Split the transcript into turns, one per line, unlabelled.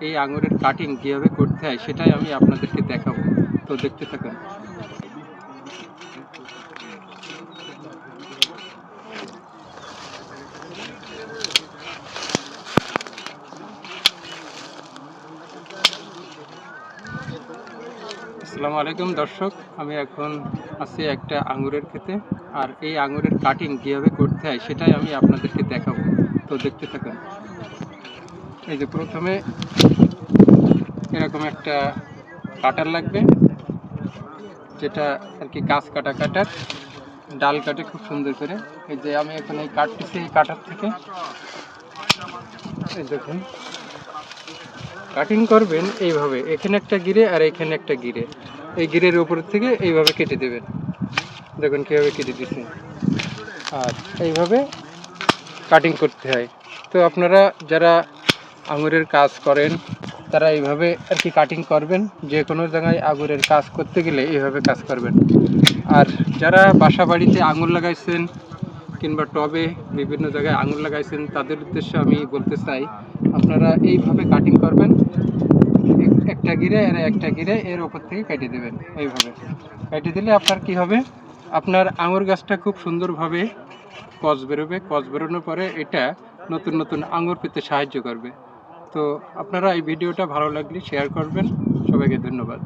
এই আঙুরের কাটিং কীভাবে করতে হয় সেটাই আমি আপনাদেরকে দেখাবো। তো দেখতে থাকুন। আসসালামু আলাইকুম দর্শক, আমি এখন আছি একটা আঙুরের ক্ষেতে। আর এই আঙুরের কাটিং কীভাবে করতে হয় সেটাই আমি আপনাদেরকে দেখাবো। তো দেখতে থাকুন। এই যে প্রথমে এরকম একটা কাটার লাগবে, যেটা আর কি গাছ কাটার ডাল কাটে খুব সুন্দর করে। এই যে আমি এখন এই কাটতেছি, এই কাটার থেকে এই দেখুন কাটিং করবেন এইভাবে, এখানে একটা গিরে আর এখানে একটা গিরে, এই গিরের উপর থেকে এইভাবে কেটে দেবেন। দেখুন কীভাবে কেটে দিচ্ছি। আর এইভাবে কাটিং করতে হয়। তো আপনারা যারা আঙুরের কাজ করেন তারা এইভাবে আর কি কাটিং করবেন। যে কোনো জায়গায় আঙুরের কাজ করতে গেলে এইভাবে কাজ করবেন। আর যারা বাসা বাড়িতে আঙুর লাগাইছেন কিংবা টবে বিভিন্ন জায়গায় আঙুর লাগাইছেন, তাদের উদ্দেশ্যে আমি বলতে চাই আপনারা এইভাবে কাটিং করবেন। একটা গিরে আর একটা গিরে এর ওপর থেকে কেটে দেবেন। এইভাবে কেটে দিলে আপনার কি হবে, আপনার আঙুর গাছটা খুব সুন্দরভাবে কচ বেরোবে। কচ বেরোনোর পরে এটা নতুন নতুন আঙুর পেতে সাহায্য করবে। তো আপনারা এই ভিডিওটা ভালো লাগলে শেয়ার করবেন। সবাইকে ধন্যবাদ।